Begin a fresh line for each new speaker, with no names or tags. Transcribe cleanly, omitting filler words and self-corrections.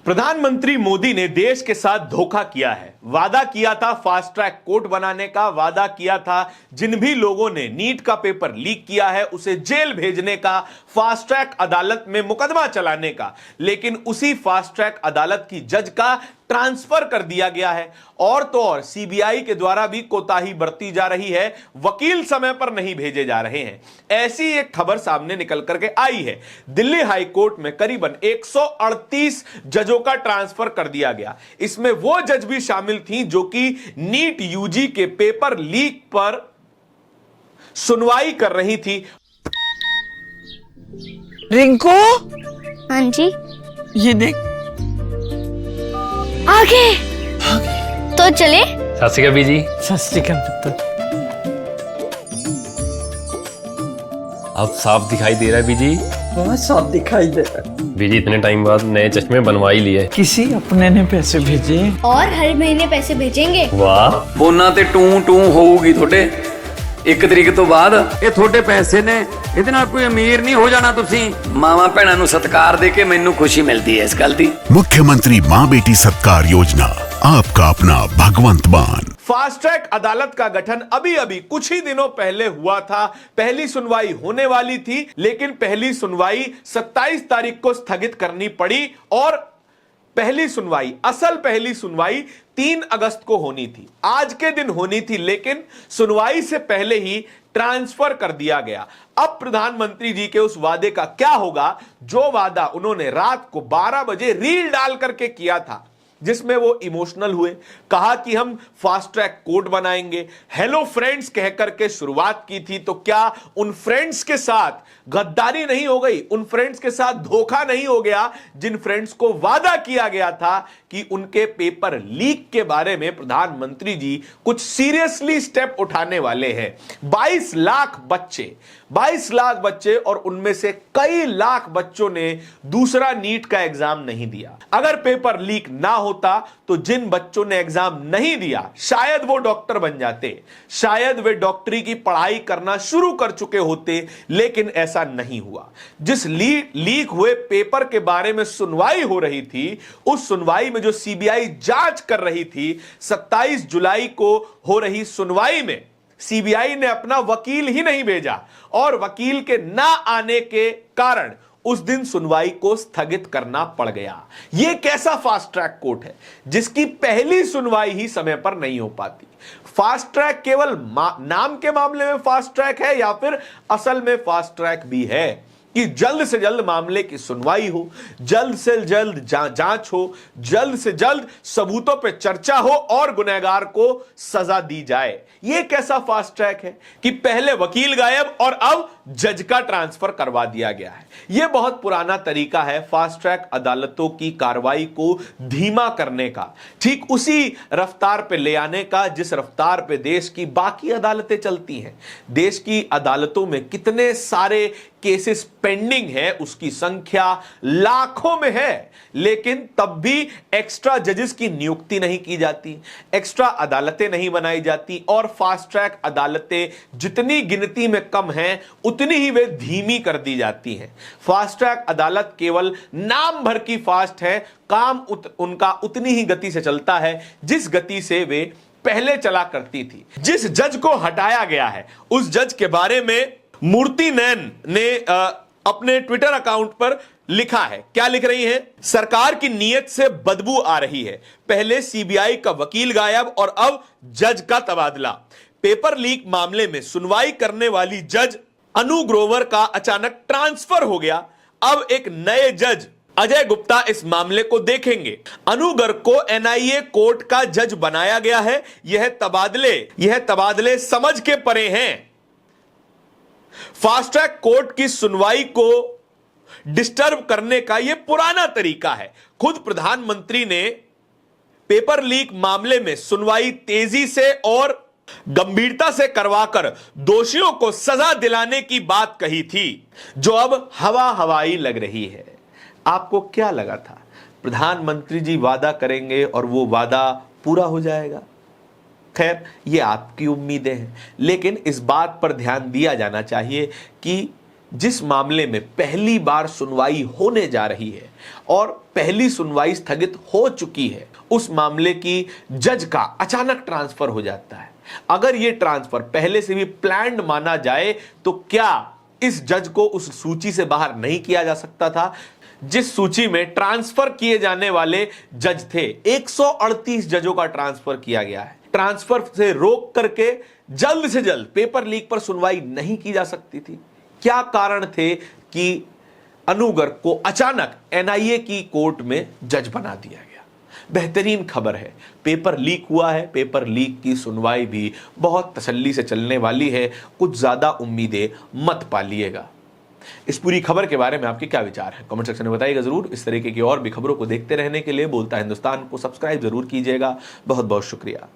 प्रधानमंत्री मोदी ने देश के साथ धोखा किया है। वादा किया था फास्ट ट्रैक कोर्ट बनाने का, वादा किया था जिन भी लोगों ने नीट का पेपर लीक किया है उसे जेल भेजने का, फास्ट ट्रैक अदालत में मुकदमा चलाने का, लेकिन उसी फास्ट ट्रैक अदालत की जज का ट्रांसफर कर दिया गया है। और तो और सीबीआई के द्वारा भी कोताही बरती जा रही है, वकील समय पर नहीं भेजे जा रहे हैं। ऐसी एक खबर सामने निकल करके आई है। दिल्ली हाई कोर्ट में करीबन 138 जजों का ट्रांसफर कर दिया गया। इसमें वो जज भी शामिल थी जो कि नीट यूजी के पेपर लीक पर सुनवाई कर रही थी।
रिंकू,
हाँ जी,
ये देख
आगे तो चले।
सत श्री अकाल बीजी।
सत श्री अकाल पुत्र।
अब साफ दिखाई दे रहा है बीजी।
बहुत साफ दिखाई दे रहा है।
बीजी इतने टाइम बाद नए चश्मे बनवा ही लिए।
किसी अपने ने पैसे भेजे
और हर महीने पैसे भेजेंगे।
वाह,
ਫੋਨਾਂ ਤੇ ਟੂ ਟੂ ਹੋਊਗੀ ਤੁਹਾਡੇ 1 ਤਰੀਕ ਤੋਂ ਬਾਅਦ। ਇਹ ਤੁਹਾਡੇ ਪੈਸੇ ਨੇ, ਇਹਦੇ ਨਾਲ ਕੋਈ ਅਮੀਰ ਨਹੀਂ ਹੋ ਜਾਣਾ ਤੁਸੀਂ। ਮਾਵਾਂ ਭੈਣਾਂ ਨੂੰ ਸਤਿਕਾਰ ਦੇ ਕੇ ਮੈਨੂੰ ਖੁਸ਼ੀ ਮਿਲਦੀ ਹੈ ਇਸ ਗੱਲ ਦੀ।
मुख्यमंत्री माँ बेटी सत्कार योजना, आपका अपना भगवंत मान।
फास्ट ट्रैक अदालत का गठन अभी अभी कुछ ही दिनों पहले हुआ था। पहली सुनवाई होने वाली थी, लेकिन पहली सुनवाई 27 तारीख को स्थगित करनी पड़ी और पहली सुनवाई, असल पहली सुनवाई 3 अगस्त को होनी थी। आज के दिन होनी थी, लेकिन सुनवाई से पहले ही ट्रांसफर कर दिया गया। अब प्रधानमंत्री जी के उस वादे का क्या होगा जो वादा उन्होंने रात को 12 बजे रील डाल करके किया था, जिसमें वो इमोशनल हुए, कहा कि हम फास्ट ट्रैक कोर्ट बनाएंगे, हेलो फ्रेंड्स कह करके शुरुआत की थी। तो क्या उन फ्रेंड्स के साथ गद्दारी नहीं हो गई? उन फ्रेंड्स के साथ धोखा नहीं हो गया जिन फ्रेंड्स को वादा किया गया था कि उनके पेपर लीक के बारे में प्रधानमंत्री जी कुछ सीरियसली स्टेप उठाने वाले हैं। 22 लाख बच्चे और उनमें से कई लाख बच्चों ने दूसरा नीट का एग्जाम नहीं दिया। अगर पेपर लीक ना होता तो जिन बच्चों ने एग्जाम नहीं दिया शायद वो डॉक्टर बन जाते, शायद वे डॉक्टरी की पढ़ाई करना शुरू कर चुके होते, लेकिन ऐसा नहीं हुआ। जिस लीक हुए पेपर के बारे में सुनवाई हो रही थी, उस सुनवाई में जो सीबीआई जांच कर रही थी, 27 जुलाई को हो रही सुनवाई में सीबीआई ने अपना वकील ही नहीं भेजा और वकील के ना आने के कारण उस दिन सुनवाई को स्थगित करना पड़ गया। यह कैसा फास्ट ट्रैक कोर्ट है जिसकी पहली सुनवाई ही समय पर नहीं हो पाती? फास्ट ट्रैक केवल नाम के मामले में फास्ट ट्रैक है या फिर असल में फास्ट ट्रैक भी है कि जल्द से जल्द मामले की सुनवाई हो, जल्द से जल्द जांच हो, जल्द से जल्द सबूतों पे चर्चा हो और गुनहगार को सजा दी जाए? यह कैसा फास्ट ट्रैक है कि पहले वकील गायब और अब जज का ट्रांसफर करवा दिया गया है? यह बहुत पुराना तरीका है फास्ट ट्रैक अदालतों की कार्रवाई को धीमा करने का, ठीक उसी रफ्तार पे ले आने का जिस रफ्तार पे देश की बाकी अदालतें चलती हैं। देश की अदालतों में कितने सारे केसेस पेंडिंग है, उसकी संख्या लाखों में है, लेकिन तब भी एक्स्ट्रा जजेस की नियुक्ति नहीं की जाती, एक्स्ट्रा अदालतें नहीं बनाई जाती और फास्ट ट्रैक अदालतें जितनी गिनती में कम हैं उतनी ही वे धीमी कर दी जाती हैं। फास्ट ट्रैक अदालत केवल नाम भर की फास्ट है, काम उनका उतनी ही गति से चलता है जिस गति से वे पहले चला करती थी। जिस जज को हटाया गया है उस जज के बारे में मूर्ति नैन ने अपने ट्विटर अकाउंट पर लिखा है। क्या लिख रही हैं? सरकार की नीयत से बदबू आ रही है। पहले सीबीआई का वकील गायब और अब जज का तबादला। पेपर लीक मामले में सुनवाई करने वाली जज अनु ग्रोवर का अचानक ट्रांसफर हो गया। अब एक नए जज अजय गुप्ता इस मामले को देखेंगे। अनु गर्ग को एनआईए कोर्ट का जज बनाया गया है। यह तबादले समझ के परे हैं। फास्ट ट्रैक कोर्ट की सुनवाई को डिस्टर्ब करने का यह पुराना तरीका है। खुद प्रधानमंत्री ने पेपर लीक मामले में सुनवाई तेजी से और गंभीरता से करवाकर दोषियों को सजा दिलाने की बात कही थी, जो अब हवाई लग रही है। आपको क्या लगा था प्रधानमंत्री जी वादा करेंगे और वो वादा पूरा हो जाएगा? खैर, ये आपकी उम्मीदें हैं, लेकिन इस बात पर ध्यान दिया जाना चाहिए कि जिस मामले में पहली बार सुनवाई होने जा रही है और पहली सुनवाई स्थगित हो चुकी है, उस मामले की जज का अचानक ट्रांसफर हो जाता है। अगर यह ट्रांसफर पहले से भी प्लान्ड माना जाए तो क्या इस जज को उस सूची से बाहर नहीं किया जा सकता था? जिस सूची में ट्रांसफर किए जाने वाले जज थे, 138 जजों का ट्रांसफर किया गया है। ट्रांसफर से रोक करके जल्द से जल्द पेपर लीक पर सुनवाई नहीं की जा सकती थी? क्या कारण थे कि अनु गर्ग को अचानक एनआईए की कोर्ट में जज बना दिया गया? बेहतरीन खबर है, पेपर लीक हुआ है। पेपर लीक की सुनवाई भी बहुत तसल्ली से चलने वाली है। कुछ ज्यादा उम्मीदें मत पालिएगा। इस पूरी खबर के बारे में आपके क्या विचार हैं? कमेंट सेक्शन में बताइएगा जरूर। इस तरीके की और भी खबरों को देखते रहने के लिए बोलता हिंदुस्तान को सब्सक्राइब जरूर कीजिएगा। बहुत बहुत शुक्रिया।